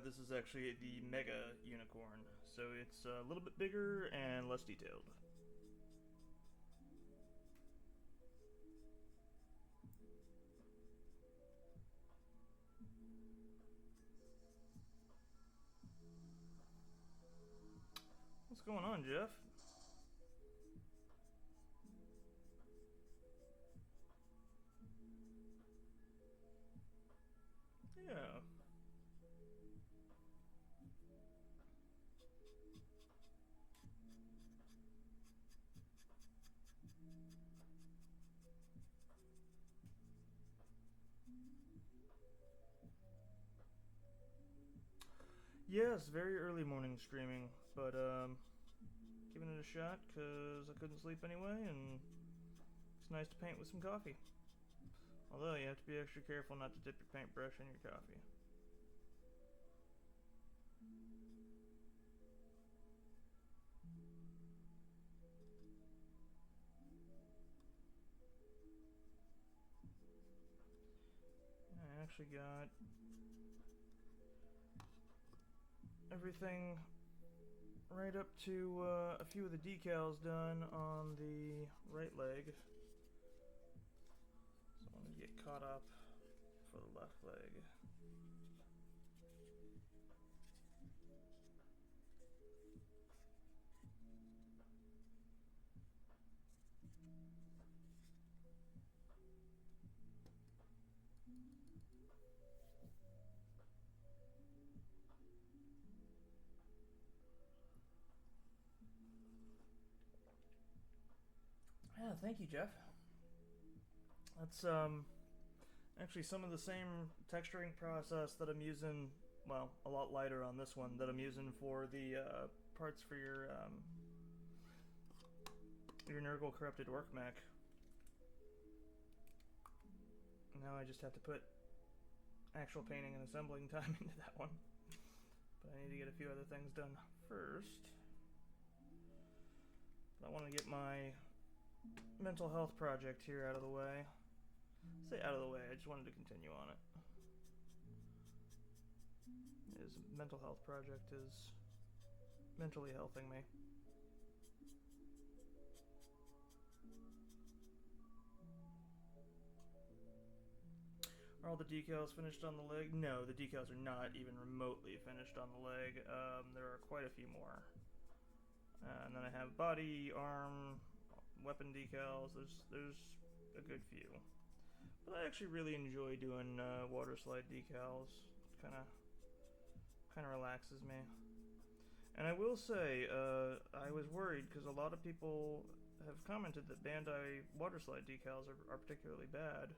this is actually the Mega Unicorn, so it's a little bit bigger and less detailed. What's going on, Jeff? Yeah. Yes, very early morning streaming, but giving it a shot because I couldn't sleep anyway, and it's nice to paint with some coffee. Although you have to be extra careful not to dip your paintbrush in your coffee. I actually got everything right up to a few of the decals done on the right leg. So I want to get caught up for the left leg. Yeah, thank you, Jeff. That's actually some of the same texturing process that I'm using. Well, a lot lighter on this one that I'm using for the parts for your Nurgle corrupted orc mech. Now I just have to put actual painting and assembling time into that one. But I need to get a few other things done first. But I want to get my mental health project here out of the way. I say out of the way, I just wanted to continue on it. His mental health project is mentally healthing me. Are all the decals finished on the leg? No, the decals are not even remotely finished on the leg. There are quite a few more. And then I have body, arm, weapon decals. There's a good few. But I actually really enjoy doing water slide decals. Kind of relaxes me. And I will say, I was worried because a lot of people have commented that Bandai water slide decals are particularly bad.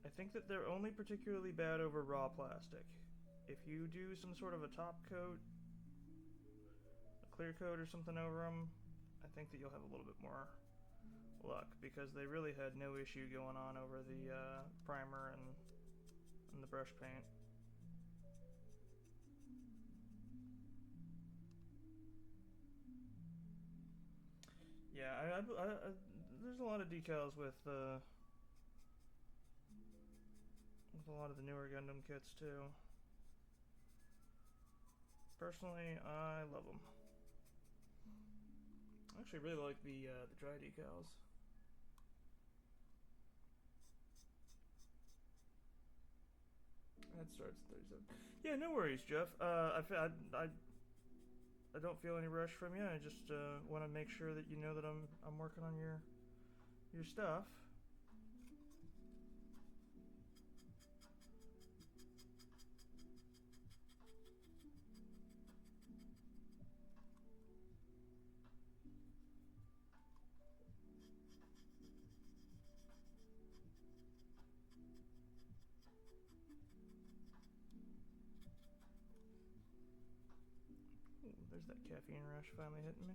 I think that they're only particularly bad over raw plastic. If you do some sort of a top coat, a clear coat or something over them, I think that you'll have a little bit more luck, because they really had no issue going on over the primer and the brush paint. Yeah, there's a lot of decals with a lot of the newer Gundam kits too. Personally, I love them. I actually really like the dry decals. That starts at 37. Yeah, no worries, Jeff. I don't feel any rush from you. I just want to make sure that you know that I'm working on your stuff. Ooh, there's that caffeine rush finally hitting me.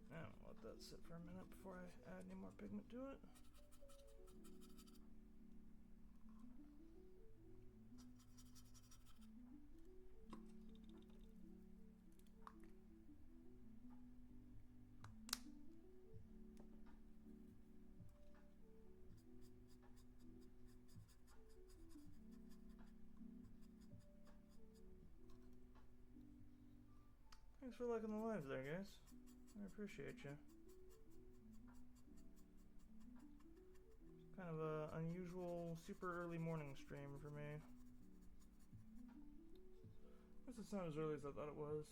Now, I'll let that sit for a minute before I add any more pigment to it. Thanks for liking the live there, guys. I appreciate you. Kind of a unusual, super early morning stream for me. I guess it's not as early as I thought it was.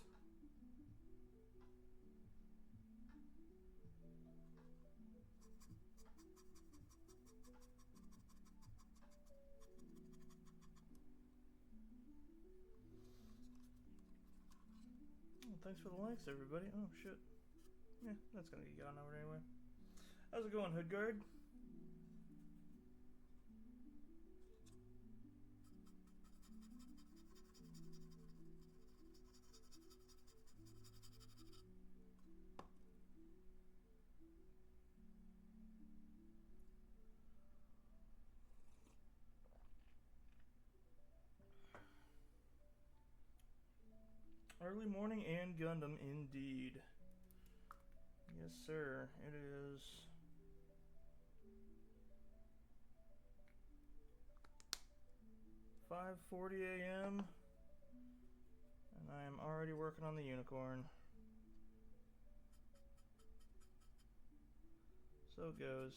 Well, thanks for the likes, everybody. Oh, shit. Yeah, that's gonna get gone over anyway. How's it going, Hoodguard? Early morning and Gundam, indeed. Yes, sir. It is 5:40 a.m. and I am already working on the unicorn. So it goes.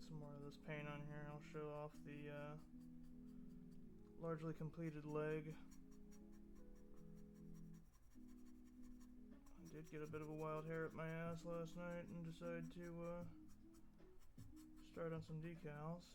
Some more of this paint on here. I'll show off the largely completed leg. I did get a bit of a wild hair up my ass last night and decided to start on some decals.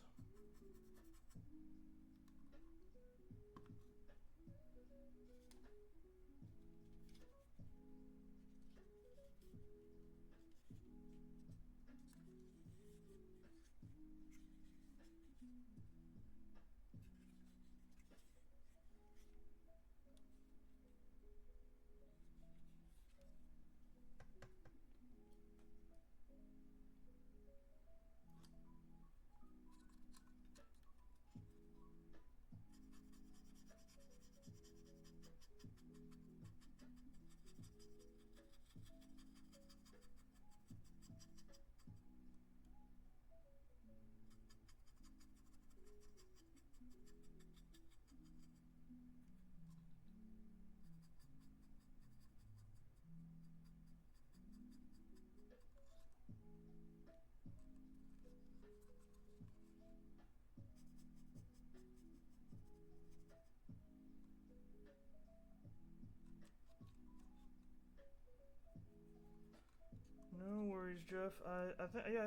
No worries, Jeff. I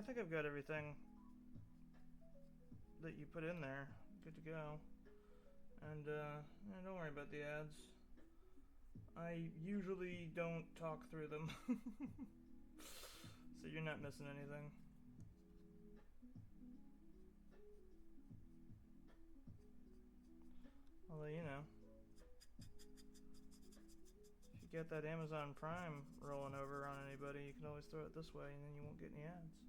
think I've got everything that you put in there. Good to go. And don't worry about the ads. I usually don't talk through them, so you're not missing anything. Although, you know, if you get that Amazon Prime rolling over on anybody, you can always throw it this way and then you won't get any ads.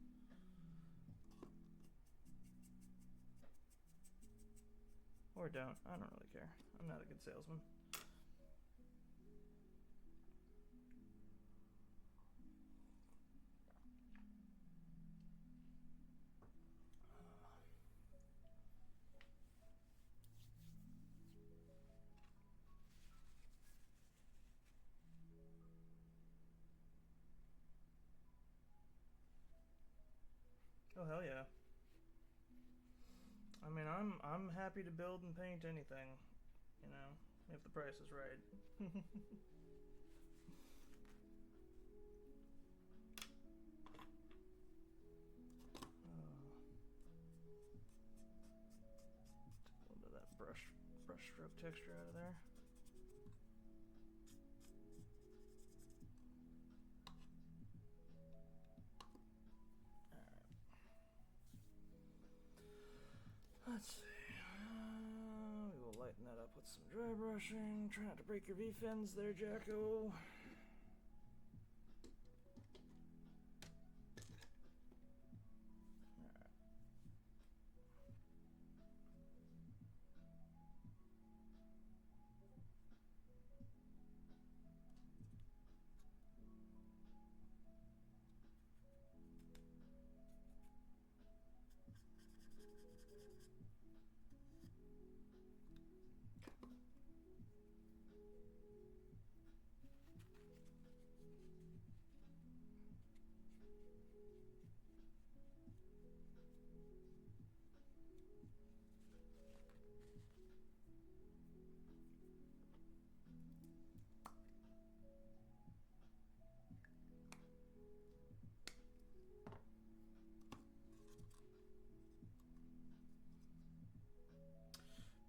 Or don't. I don't really care. I'm not a good salesman. Oh hell yeah. I mean, I'm happy to build and paint anything, you know, if the price is right. Take a little bit of that brush stroke texture out of there. let's see. We will lighten that up with some dry brushing. Try not to break your V-fins there, Jacko.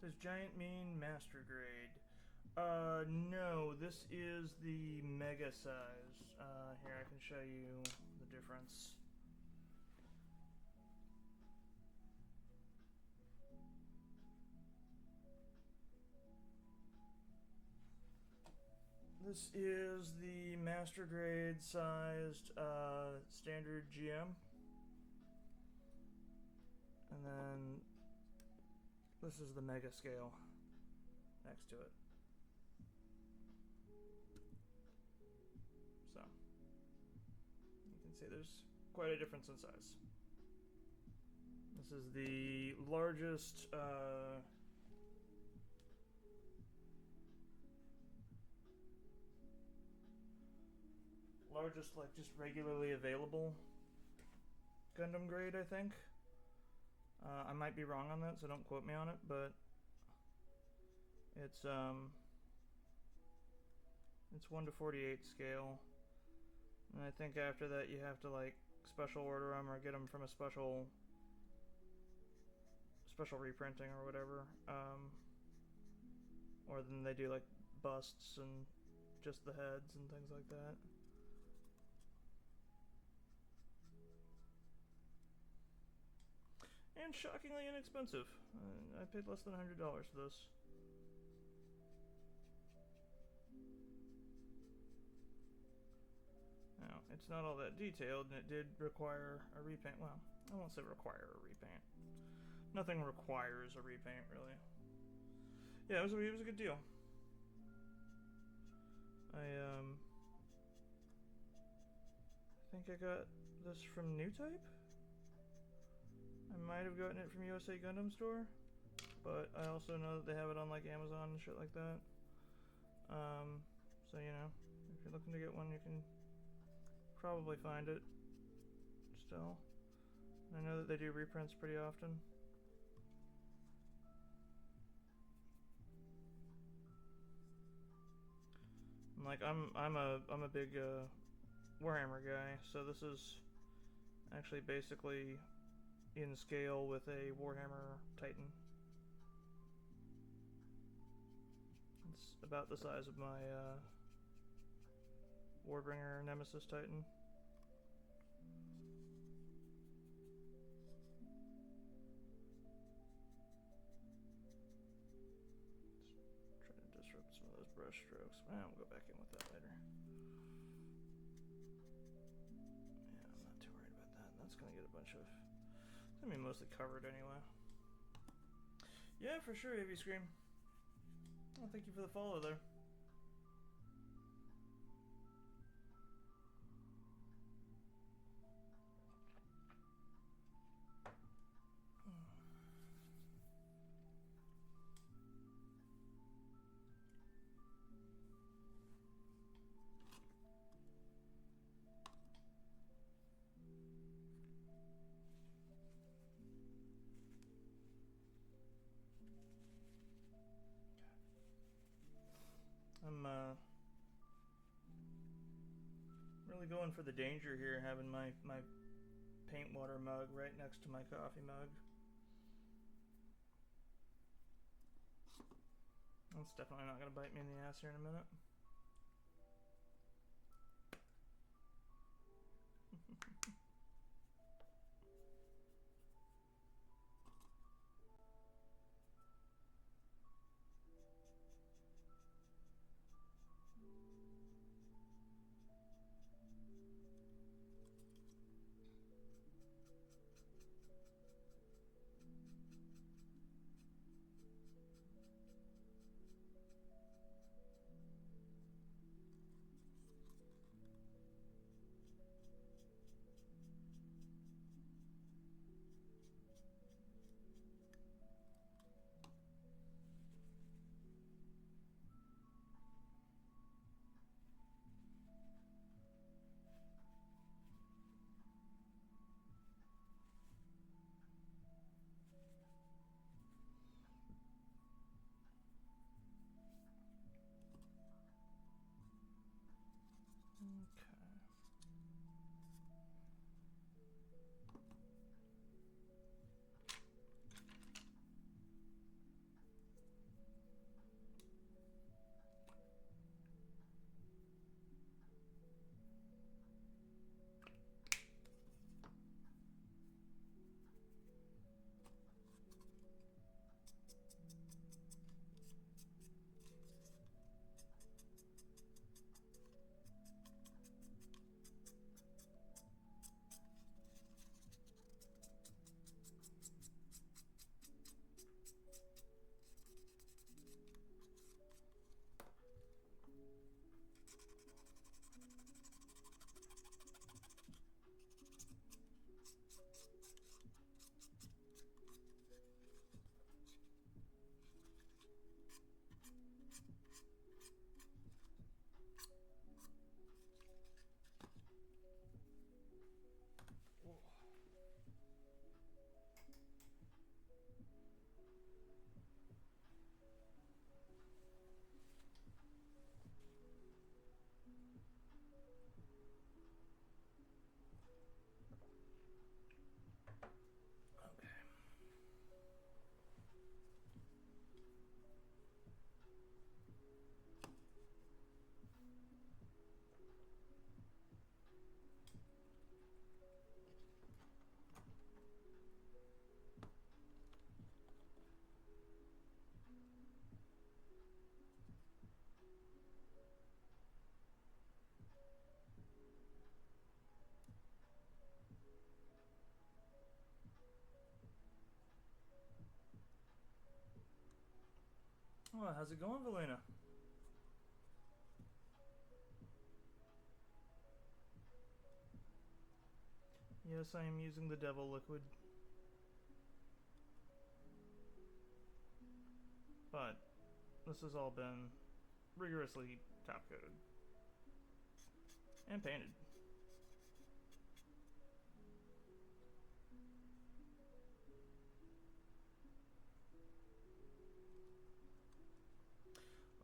Does giant mean master grade? No, this is the mega size. Here, I can show you the difference. This is the master grade sized standard GM. And then this is the mega scale next to it. So you can see there's quite a difference in size. This is the largest like just regularly available Gundam grade, I think. I might be wrong on that, so don't quote me on it, but it's 1/48 scale, and I think after that you have to like special order them or get them from a special reprinting or whatever, or then they do like busts and just the heads and things like that. And shockingly inexpensive. I paid less than $100 for this. Now, it's not all that detailed, and it did require a repaint. Well, I won't say require a repaint. Nothing requires a repaint, really. Yeah, it was a good deal. I think I got this from New Type. I might have gotten it from USA Gundam Store, but I also know that they have it on like Amazon and shit like that. So you know, if you're looking to get one, you can probably find it still. And I know that they do reprints pretty often. And like I'm a big Warhammer guy, so this is actually basically in scale with a Warhammer Titan. It's about the size of my Warbringer Nemesis Titan. Try to disrupt some of those brush strokes. We'll go back in with that later. Yeah, I'm not too worried about that. That's gonna get a bunch of... It's gonna be mostly covered anyway. Yeah, for sure, Heavy Scream. Well, thank you for the follow there. I'm really going for the danger here, having my paint water mug right next to my coffee mug. That's definitely not going to bite me in the ass here in a minute. Oh, how's it going, Valena? Yes, I am using the devil liquid. But this has all been rigorously top coated and painted.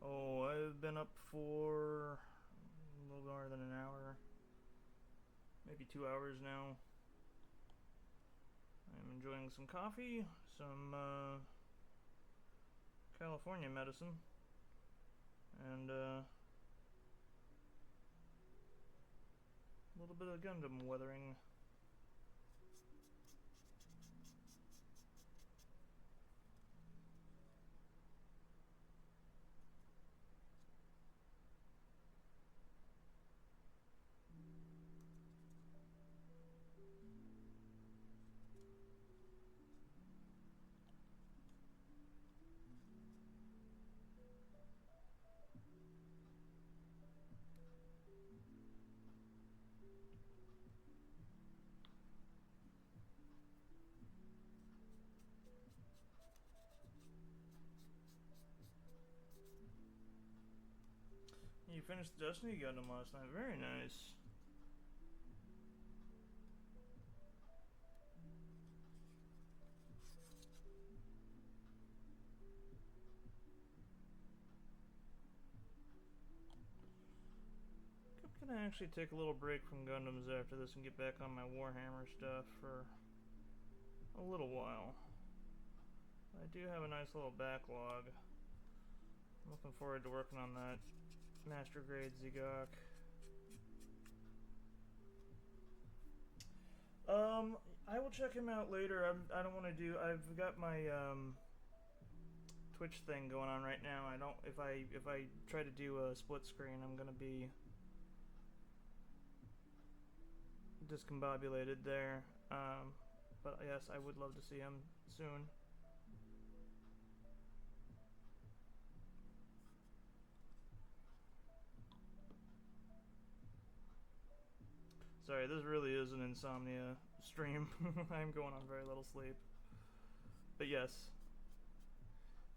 Oh, I've been up for a little more than an hour, maybe 2 hours now. I'm enjoying some coffee, some California medicine, and a little bit of Gundam weathering. You finished the Destiny Gundam last night. Very nice. I'm gonna actually take a little break from Gundams after this and get back on my Warhammer stuff for a little while. I do have a nice little backlog. I'm looking forward to working on that Master Grade Zigok. I will check him out later. I don't want to do. I've got my Twitch thing going on right now. I don't. If I try to do a split screen, I'm gonna be discombobulated there. But yes, I would love to see him soon. Sorry, this really is an insomnia stream. I'm going on very little sleep. But yes.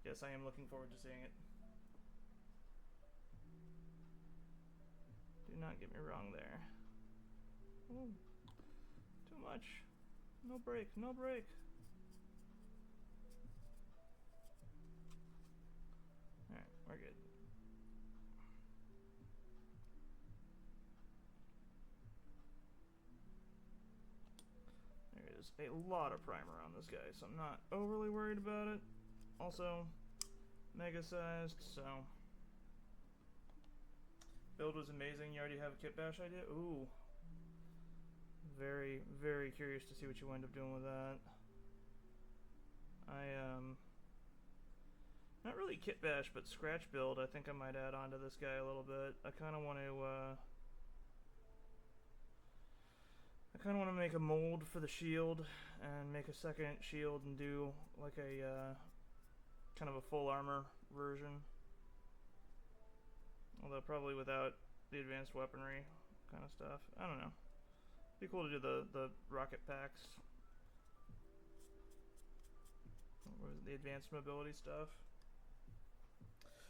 Yes, I am looking forward to seeing it. Do not get me wrong there. Ooh, too much. No break, no break. Alright, we're good. There is a lot of primer on this guy, so I'm not overly worried about it. Also, mega sized, so. Build was amazing. You already have a kit bash idea? Ooh. Very, very curious to see what you end up doing with that. Not really kit bash, but scratch build. I think I might add on to this guy a little bit. I kind of want to make a mold for the shield and make a second shield and do like a kind of a full armor version. Although probably without the advanced weaponry kind of stuff. I don't know. Be cool to do the rocket packs. The advanced mobility stuff.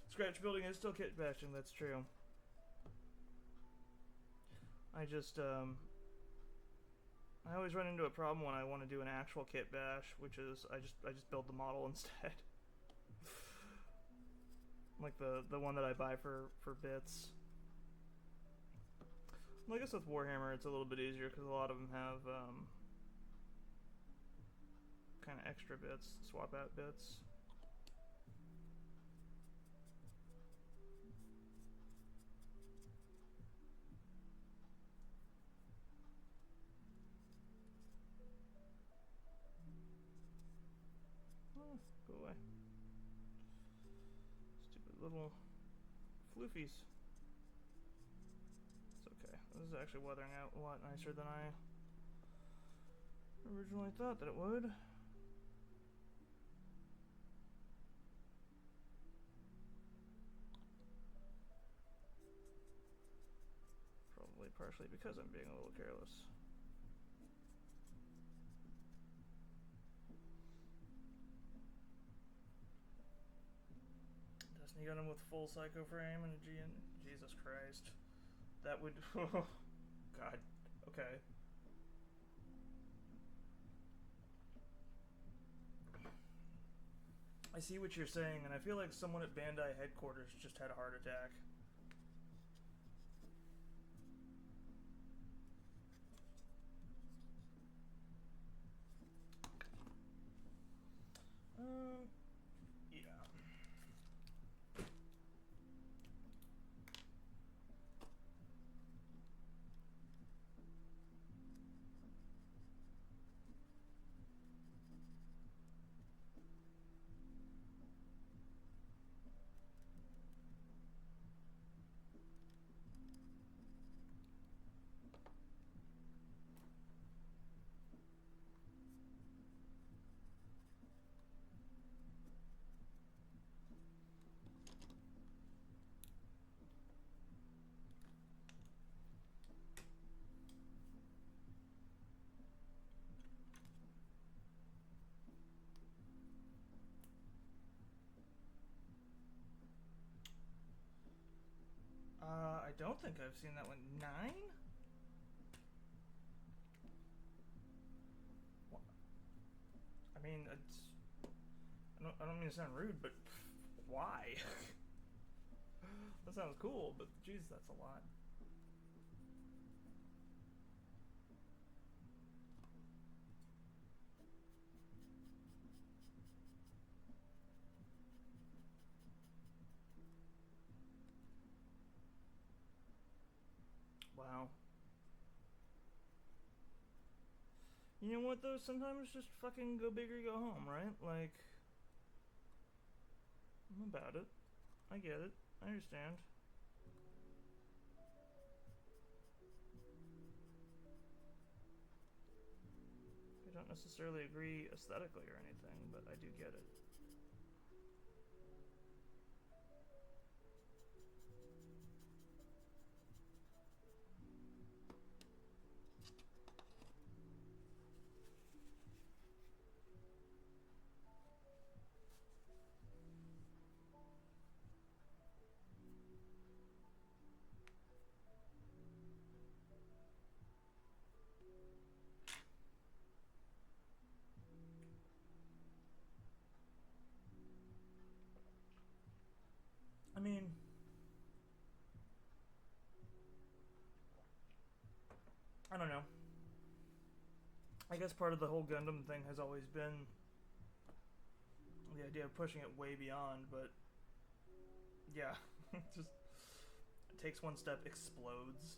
Scratch building is still kit bashing, that's true. I just I always run into a problem when I want to do an actual kit bash, which is I just build the model instead. Like the one that I buy for bits. Well, I guess with Warhammer it's a little bit easier because a lot of them have kind of extra bits, swap out bits. Oh, go away. Stupid little floofies. It's okay. This is actually weathering out a lot nicer than I originally thought that it would. partially because I'm being a little careless. Destiny Gundam with full psycho frame and a GN. Jesus Christ. That would. Oh, God. Okay. I see what you're saying, and I feel like someone at Bandai headquarters just had a heart attack. Yeah. I don't think I've seen that one. 9? I mean, I don't mean to sound rude, but why? That sounds cool, but geez, that's a lot. Wow. You know what though? Sometimes just fucking go big or go home, right? Like, I'm about it. I get it. I understand. I don't necessarily agree aesthetically or anything, but I do get it. I mean, I don't know. I guess part of the whole Gundam thing has always been the idea of pushing it way beyond, but yeah, just takes one step, explodes.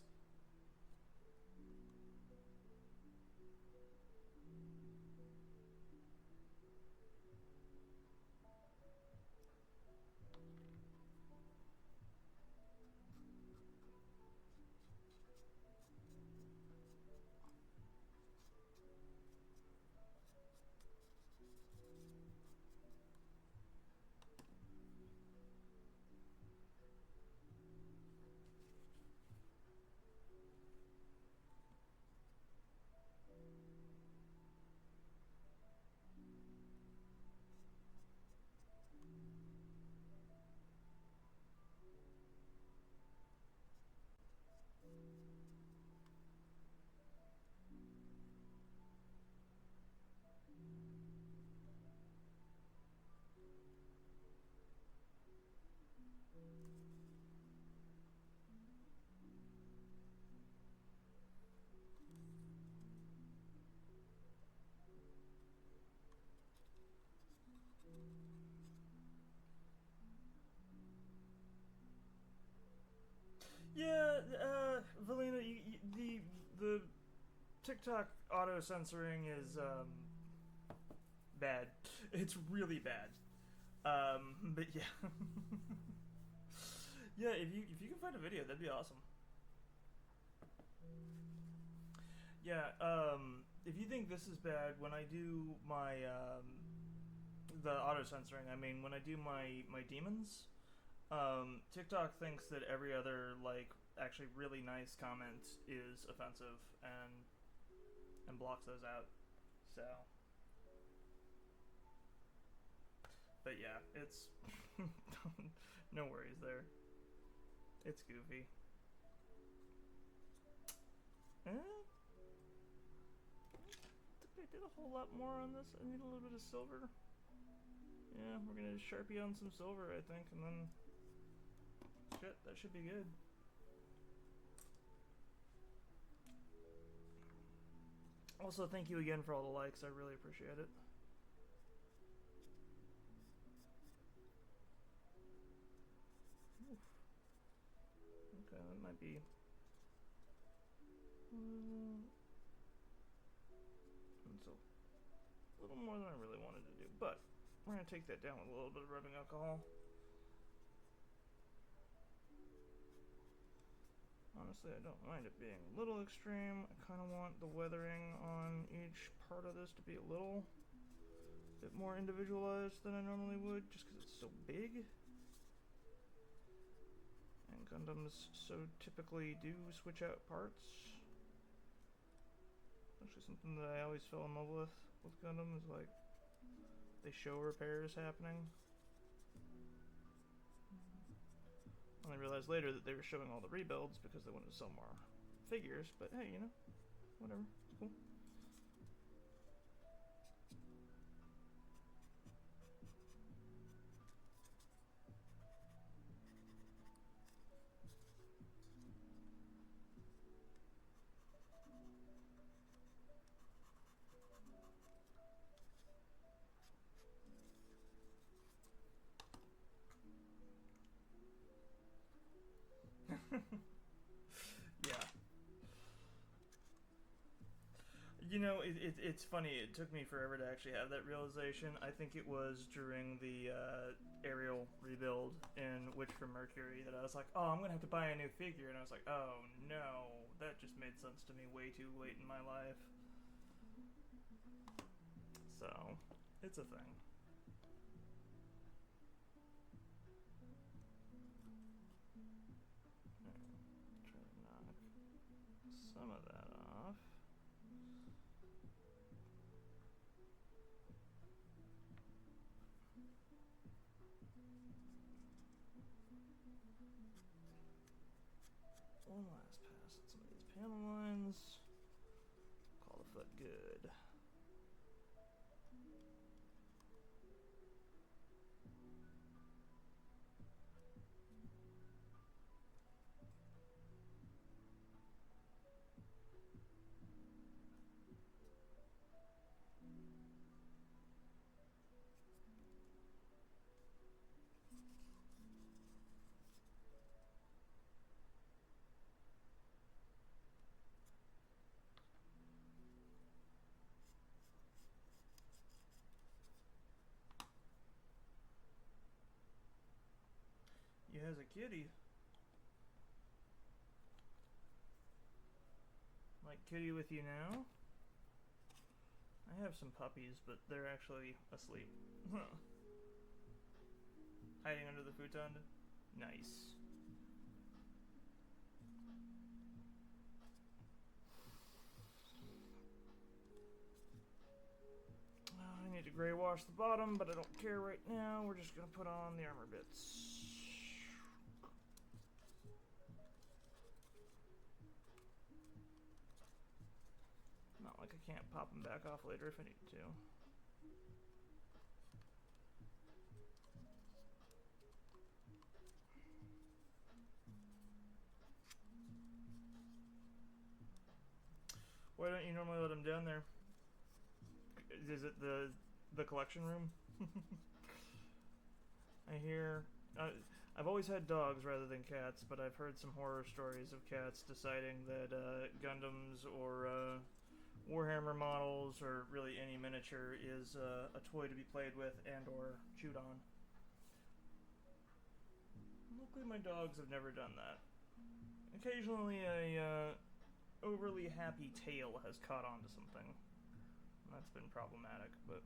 Yeah, Valina, the TikTok auto censoring is bad. It's really bad. But yeah, yeah. If you can find a video, that'd be awesome. Yeah. If you think this is bad, when I do my the auto censoring, I mean when I do my demons, TikTok thinks that every other like actually really nice comment is offensive and blocks those out. So, but yeah, it's no worries there. It's goofy. I think I did a whole lot more on this. I need a little bit of silver. Yeah, we're gonna Sharpie on some silver, I think, and then shit, that should be good. Also, thank you again for all the likes. I really appreciate it. Oof. Okay, that might be. It's a little more than I really wanted to do, but we're gonna take that down with a little bit of rubbing alcohol. Honestly, I don't mind it being a little extreme. I kind of want the weathering on each part of this to be a little bit more individualized than I normally would, just because it's so big. And Gundams so typically do switch out parts. Actually, something that I always fell in love with Gundam is like they show repairs happening. And I realized later that they were showing all the rebuilds because they wanted to sell more figures, but hey, you know, whatever, it's cool. Yeah. You know, it's funny. It took me forever to actually have that realization. I think it was during the Ariel rebuild in Witch from Mercury that I was like, oh, I'm going to have to buy a new figure. And I was like, oh, no. That just made sense to me way too late in my life. So, it's a thing. Try to knock some of that off. One last pass at some of these panel lines. Call the foot good. You has a kitty. Like kitty with you now? I have some puppies, but they're actually asleep. Hiding under the futon? Nice. I need to gray wash the bottom, but I don't care right now. We're just gonna put on the armor bits. Not like I can't pop them back off later if I need to. Why don't you normally let them down there? Is it the collection room? I hear... I've always had dogs rather than cats, but I've heard some horror stories of cats deciding that Gundams or Warhammer models or really any miniature is a toy to be played with and or chewed on. Luckily my dogs have never done that. Occasionally a overly happy tail has caught on to something. That's been problematic, but...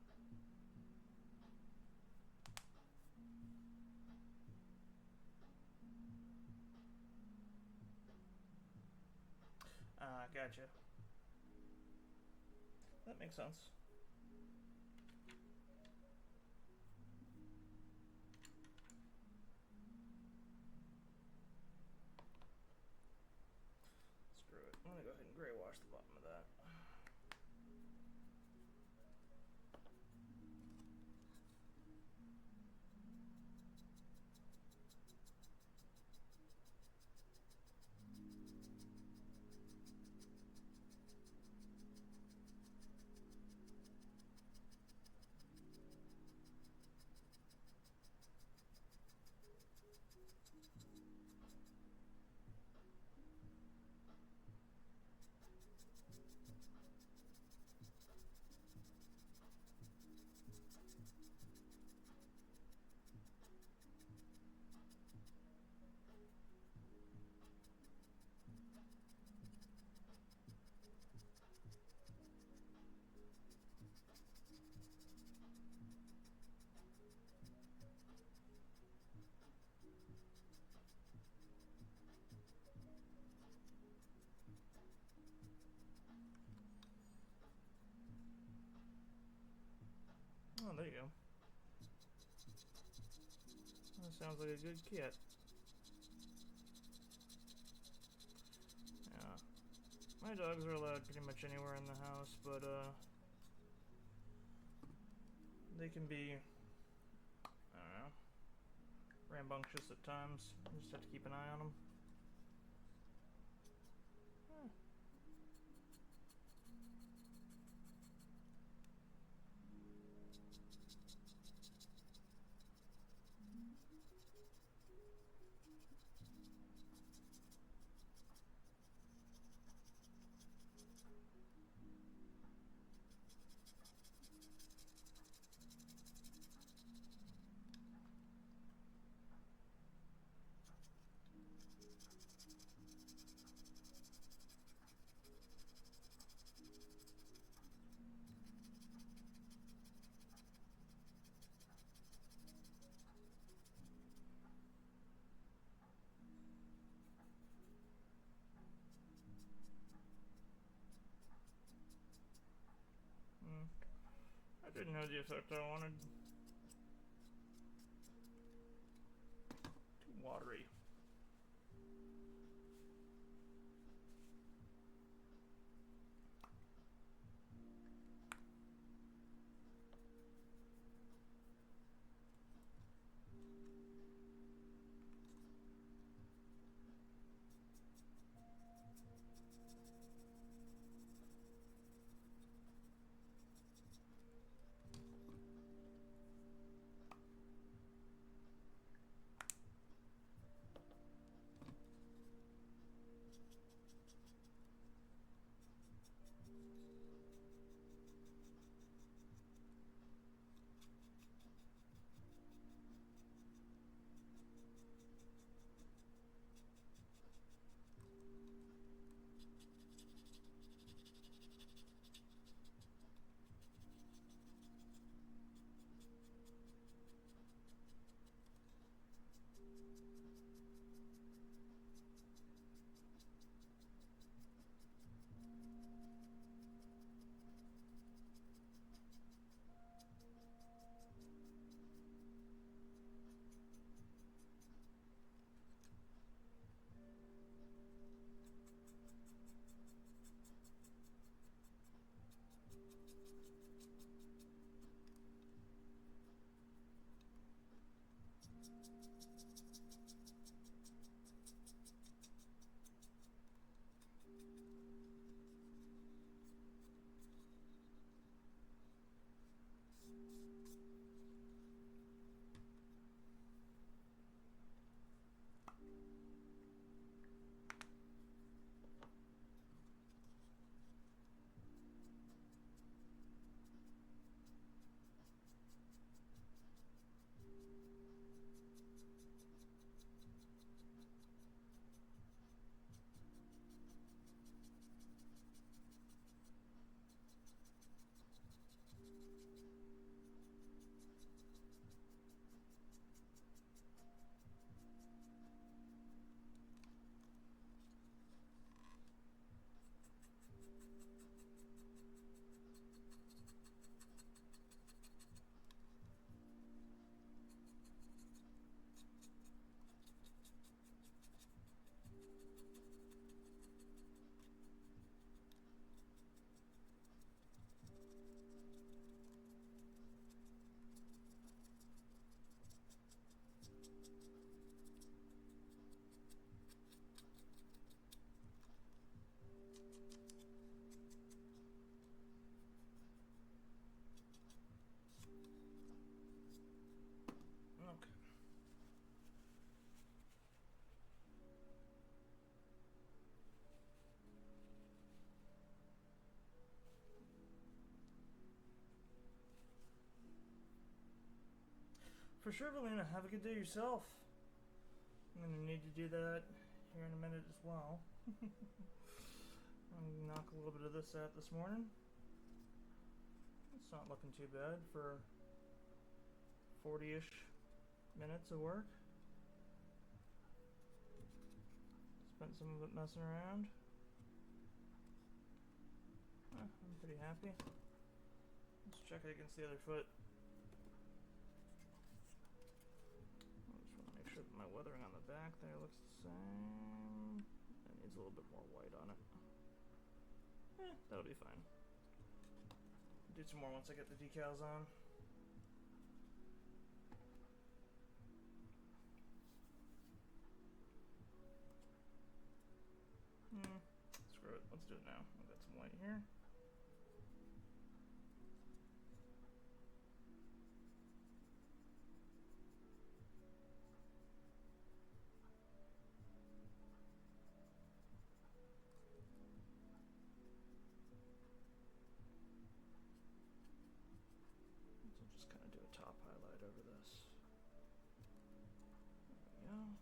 gotcha. That makes sense. Screw it. I'm gonna go ahead and gray wash the bottom of that. Oh, there you go. That sounds like a good kit. Yeah. My dogs are allowed pretty much anywhere in the house, but they can be, I don't know, rambunctious at times. You just have to keep an eye on them. I didn't know the effect I wanted. Too watery. For sure, Valina. Have a good day yourself. I'm gonna need to do that here in a minute as well. I'm gonna knock a little bit of this out this morning. It's not looking too bad for 40-ish minutes of work. Spent some of it messing around. I'm pretty happy. Let's check it against the other foot. I just want to make sure that my weathering on the back there looks the same. It needs a little bit more white on it. That'll be fine. Do some more once I get the decals on. Screw it. Let's do it now. I've got some white here. So just kind of do a top highlight over this. There we go.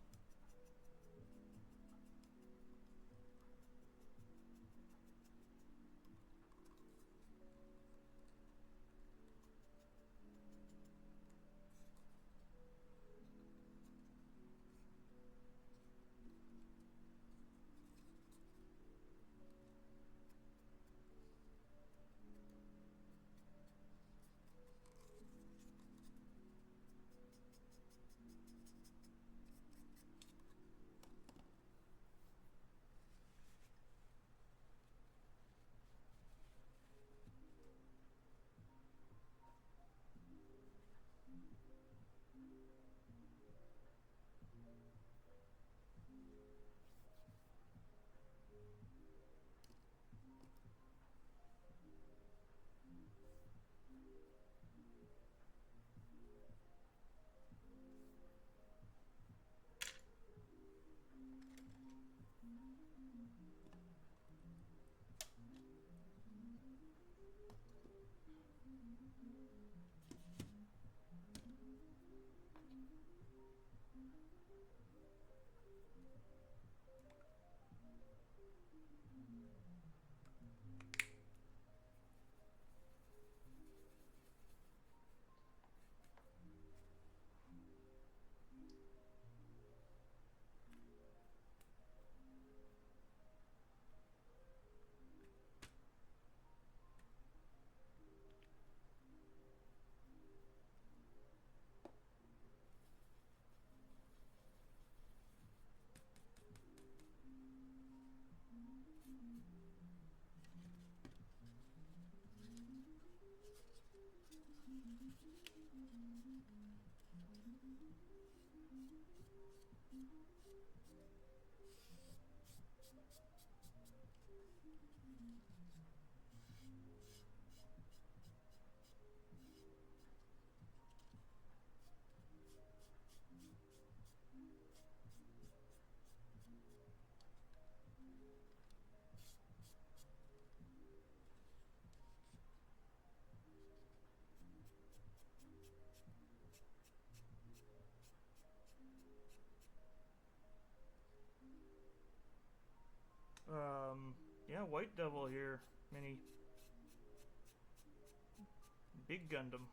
Yeah, White Devil here. Mini. Big Gundam.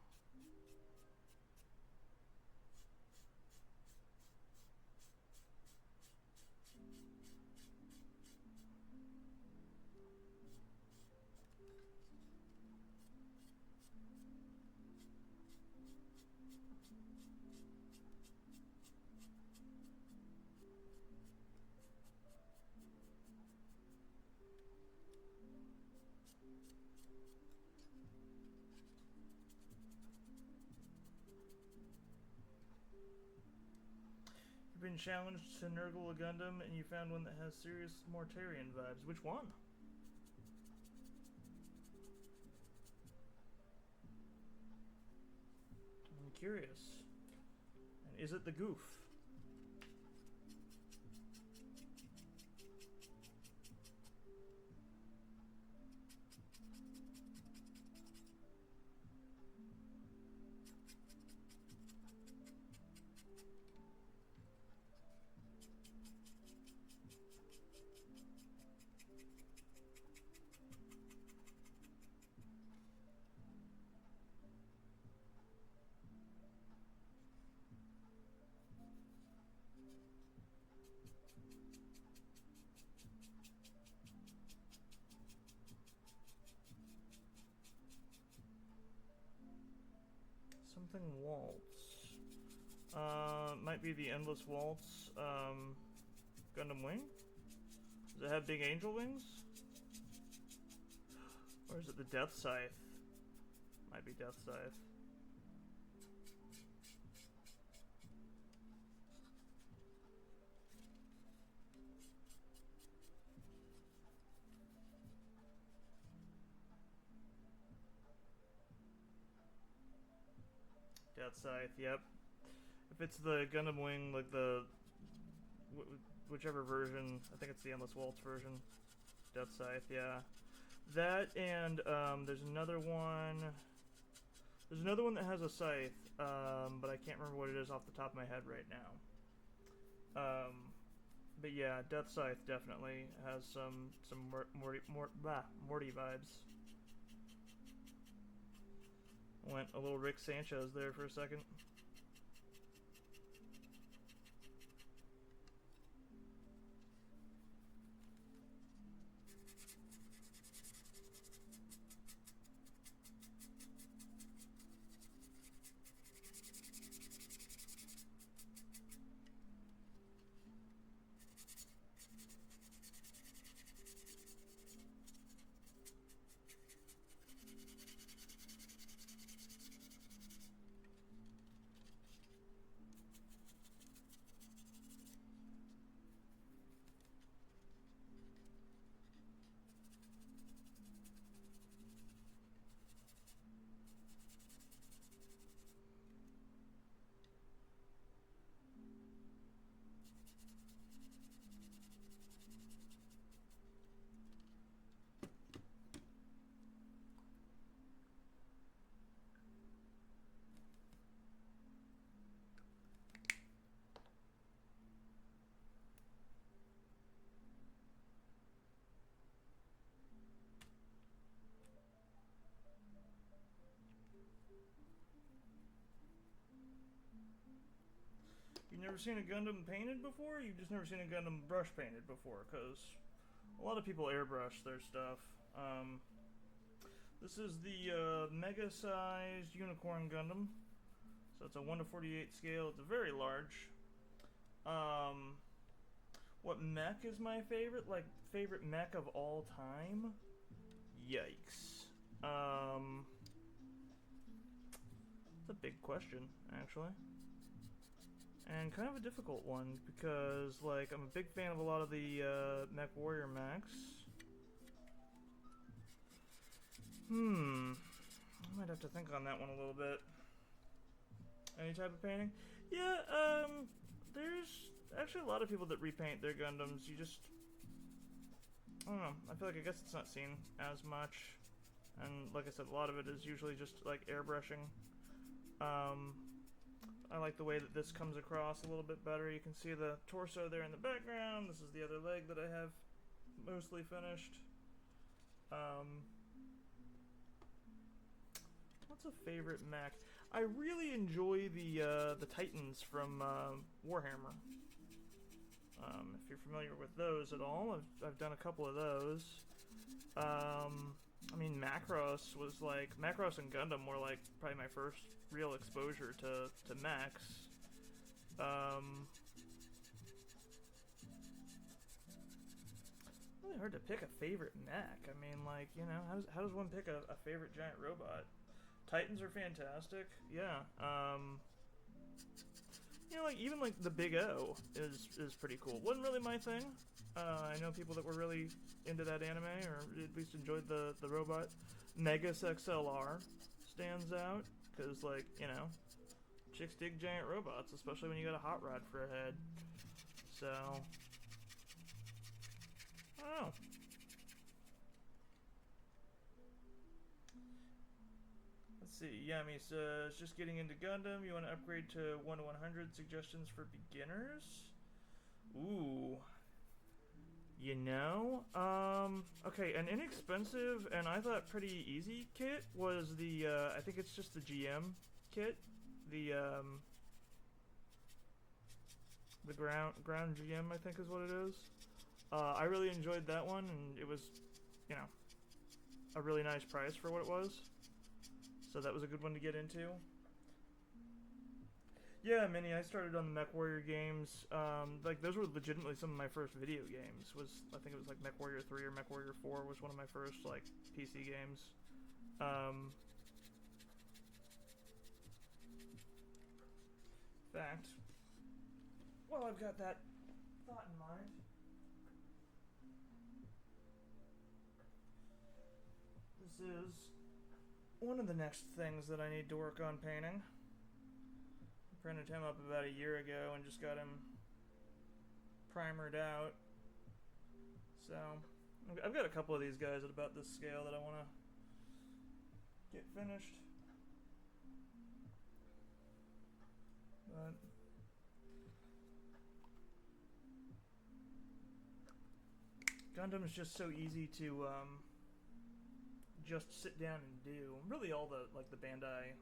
You've been challenged to Nurgle a Gundam and you found one that has serious Mortarian vibes. Which one? I'm curious. And is it the Goof? Something waltz. Might be the Endless Waltz, Gundam Wing? Does it have big angel wings? Or is it the Death Scythe? Might be Death Scythe. Death Scythe, yep. If it's the Gundam Wing, like the whichever version, I think it's the Endless Waltz version. Death Scythe, yeah. That and there's another one. There's another one that has a scythe, but I can't remember what it is off the top of my head right now. But yeah, Death Scythe definitely has some Morty vibes. Went a little Rick Sanchez there for a second. You've never seen a Gundam painted before? You've just never seen a Gundam brush painted before, because a lot of people airbrush their stuff. This is the mega-sized Unicorn Gundam. So it's a 1:48 scale. It's very large. What mech is my favorite? Like, favorite mech of all time? Yikes. It's a big question, actually. And kind of a difficult one, because, like, I'm a big fan of a lot of the Mech Warrior mechs. I might have to think on that one a little bit. Any type of painting? Yeah, there's actually a lot of people that repaint their Gundams. You just, I don't know, I feel like I guess it's not seen as much. And like I said, a lot of it is usually just, like, airbrushing. I like the way that this comes across a little bit better. You can see the torso there in the background. This is the other leg that I have mostly finished. What's a favorite mech? I really enjoy the Titans from Warhammer. If you're familiar with those at all, I've done a couple of those. I mean, Macross was like, Macross and Gundam were like probably my first real exposure to mechs. Really hard to pick a favorite mech. I mean, like, you know, how does one pick a favorite giant robot? Titans are fantastic. Yeah. You know, like, even like the Big O is pretty cool. Wasn't really my thing. I know people that were really into that anime, or at least enjoyed the robot. Megas XLR stands out, because, like, you know, chicks dig giant robots, especially when you got a hot rod for a head. So, I don't know. Let's see, Yami says, just getting into Gundam, you want to upgrade to 1 to 100, suggestions for beginners? Ooh. You know, okay, an inexpensive and I thought pretty easy kit was the, I think it's just the GM kit, the ground GM, I think is what it is. I really enjoyed that one, and it was, you know, a really nice price for what it was, so that was a good one to get into. Yeah, Mini. I started on the MechWarrior games. Like those were legitimately some of my first video games. I think it was like MechWarrior 3 or MechWarrior 4 was one of my first like PC games. Fact. Well, I've got that thought in mind. This is one of the next things that I need to work on painting. I printed him up about a year ago and just got him primered out. So, I've got a couple of these guys at about this scale that I want to get finished. But Gundam is just so easy to just sit down and do. Really, all the like the Bandai,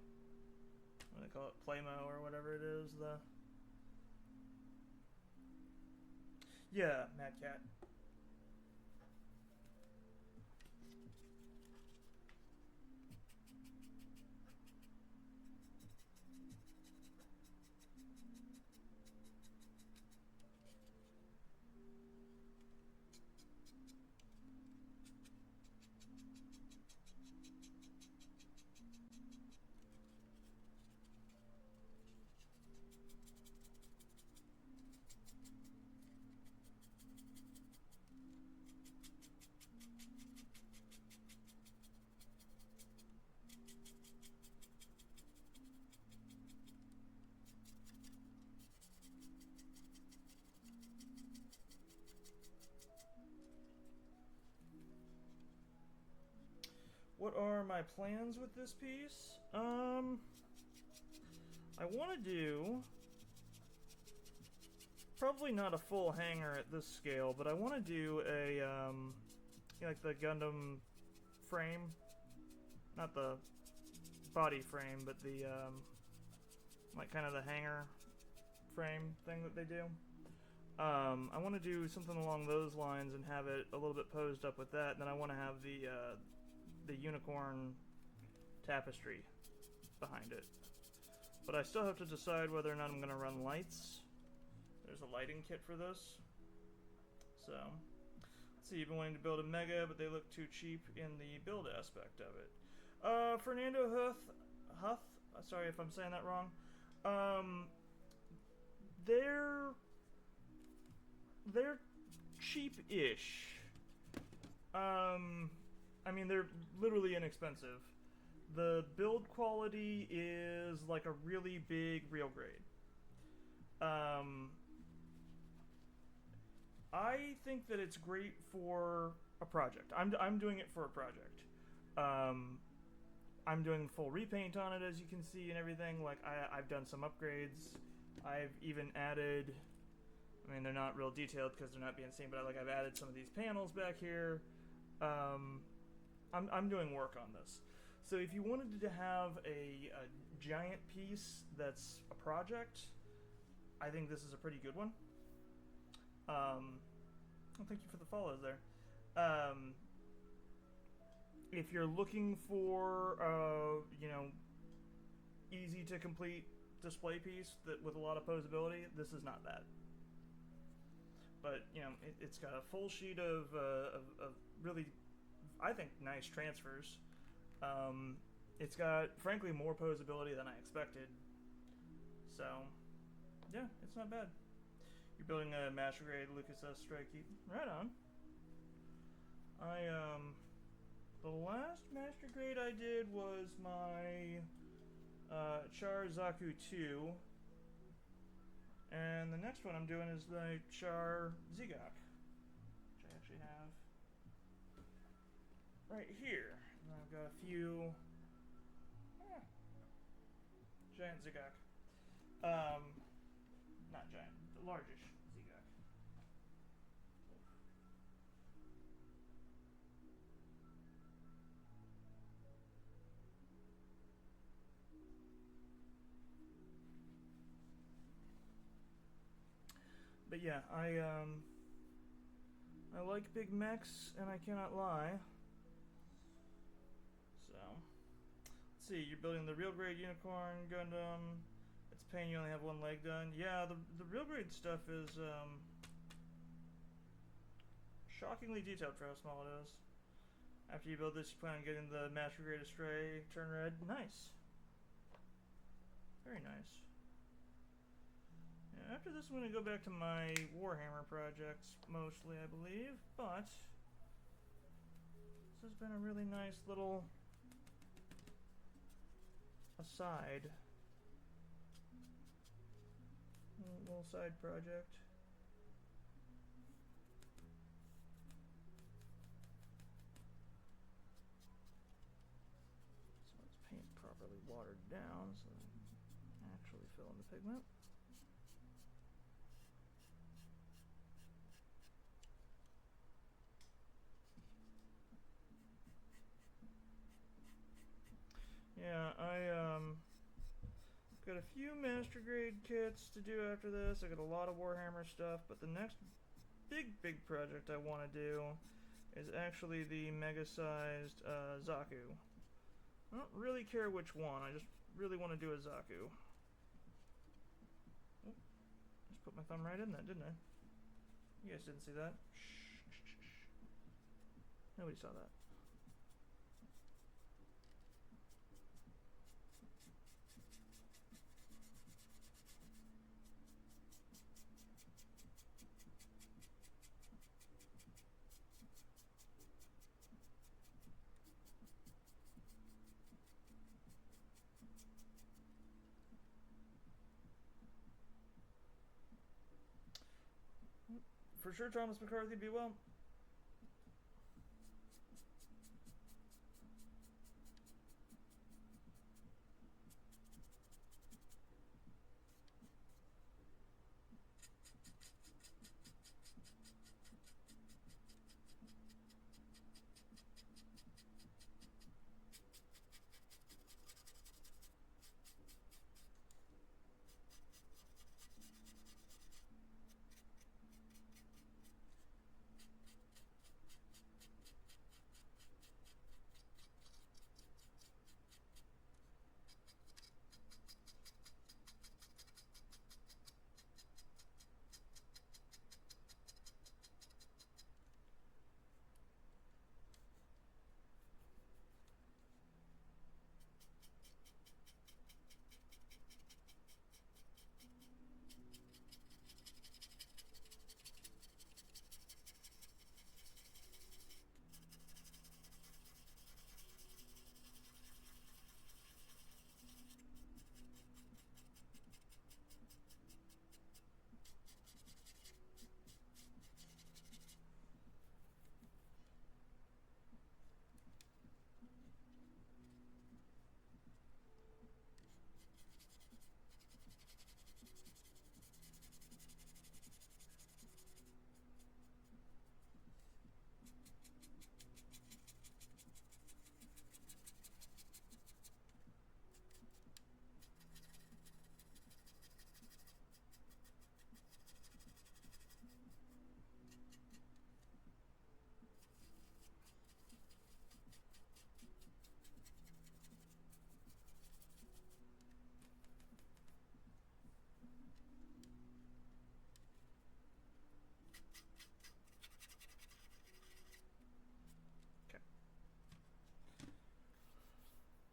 what do they call it, Playmo or whatever it is. Yeah, Mad Cat. What are my plans with this piece? I want to do probably not a full hanger at this scale, but I want to do a like the Gundam frame, not the body frame, but the like kind of the hanger frame thing that they do. I want to do something along those lines and have it a little bit posed up with that. And then I want to have the unicorn tapestry behind it. But I still have to decide whether or not I'm going to run lights. There's a lighting kit for this. So, let's see, you've been wanting to build a Mega, but they look too cheap in the build aspect of it. Fernando Huth, sorry if I'm saying that wrong. They're cheap-ish. I mean, they're literally inexpensive. The build quality is like a really big real grade. I think that it's great for a project. I'm doing it for a project. I'm doing full repaint on it, as you can see, and everything. Like I've done some upgrades. I've even added. I mean, they're not real detailed because they're not being seen, but I've added some of these panels back here. I'm doing work on this. So if you wanted to have a giant piece that's a project, I think this is a pretty good one. Well, thank you for the follows there. If you're looking for, easy to complete display piece that with a lot of posability, this is not that. But it's got a full sheet of really, I think, nice transfers. It's got, frankly, more posability than I expected. So, yeah, it's not bad. You're building a Master Grade Lucas S. Strike. Right on. The last Master Grade I did was my Char Zaku 2. And the next one I'm doing is the Char Zigak, which I actually have right here. And I've got a few giant Zigak. Not giant, the largish Zigak. But yeah, I like big mechs, and I cannot lie. So, let's see, you're building the real grade Unicorn Gundam, It's a pain you only have one leg done. Yeah, the real grade stuff is shockingly detailed for how small it is. After you build this, you plan on getting the master grade Astray turn red. Nice. Very nice. Yeah, after this, I'm going to go back to my Warhammer projects, mostly, I believe. But this has been a really nice little aside. Little side project. So let's paint properly watered down so I can actually fill in the pigment. Yeah, got a few master grade kits to do after this. I got a lot of Warhammer stuff, but the next big project I want to do is actually the mega-sized Zaku. I don't really care which one. I just really want to do a Zaku. Oh, just put my thumb right in that, didn't I? You guys didn't see that. Shh. Nobody saw that. For sure, Thomas McCarthy, be well.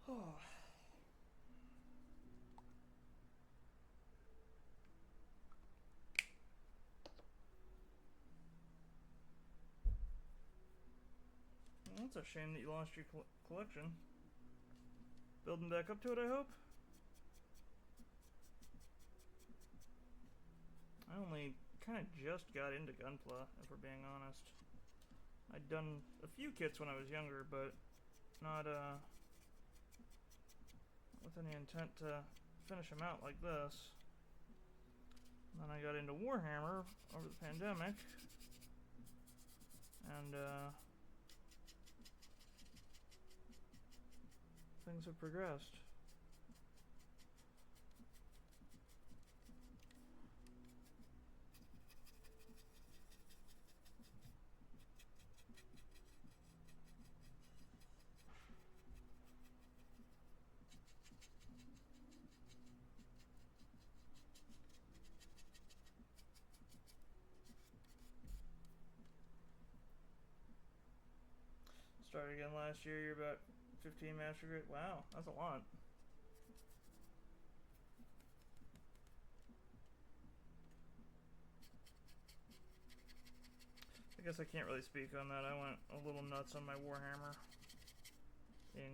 Oh. Well, that's a shame that you lost your collection. Building back up to it, I hope? I only kind of just got into Gunpla, if we're being honest. I'd done a few kits when I was younger, but not with any intent to finish them out like this. And then I got into Warhammer over the pandemic, and things have progressed. Started again last year. You're about 15 master grade. Wow, that's a lot. I guess I can't really speak on that. I went a little nuts on my Warhammer in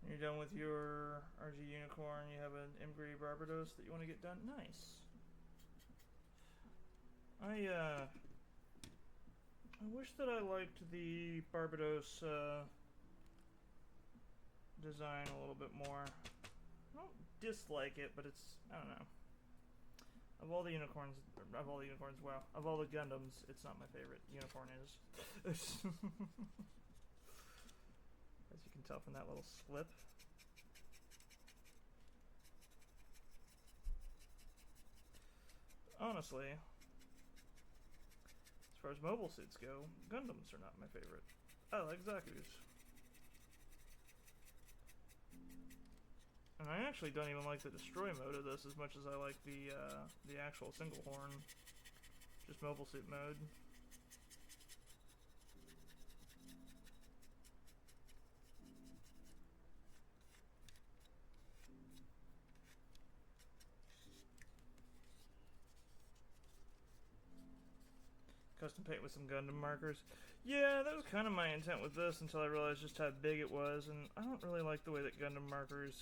You're done with your RG Unicorn. You have an Imgri Barbados that you want to get done. Nice. I wish that I liked the Barbados design a little bit more. I don't dislike it, but it's, I don't know. Of all the unicorns, wow. Of all the Gundams, it's not my favorite. Unicorn is. As you can tell from that little slip. Honestly, as far as mobile suits go, Gundams are not my favorite. I like Zaku's. And I actually don't even like the destroy mode of this as much as I like the actual single horn, just mobile suit mode. Custom paint with some Gundam markers. Yeah, that was kind of my intent with this until I realized just how big it was, and I don't really like the way that Gundam markers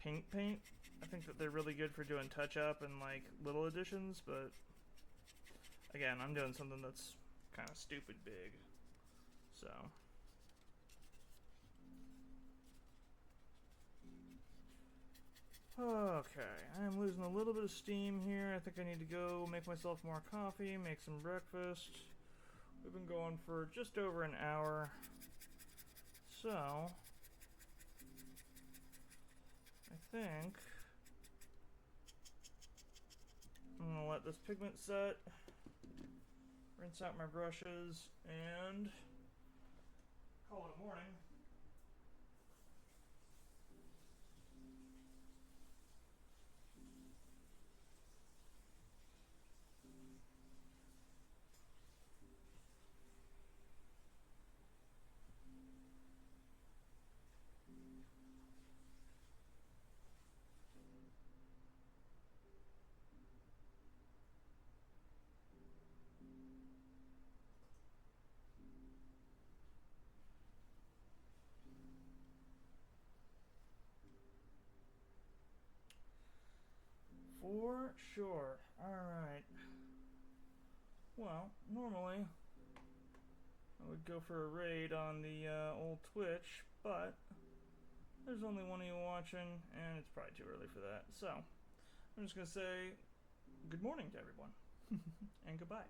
paint. I think that they're really good for doing touch-up and, like, little additions, but again, I'm doing something that's kind of stupid big, so. Okay, I'm losing a little bit of steam here. I think I need to go make myself more coffee, make some breakfast. We've been going for just over an hour, so I think I'm gonna let this pigment set, rinse out my brushes, and call it a morning. For sure. Alright. Well, normally I would go for a raid on the old Twitch, but there's only one of you watching, and it's probably too early for that. So, I'm just going to say good morning to everyone, and goodbye.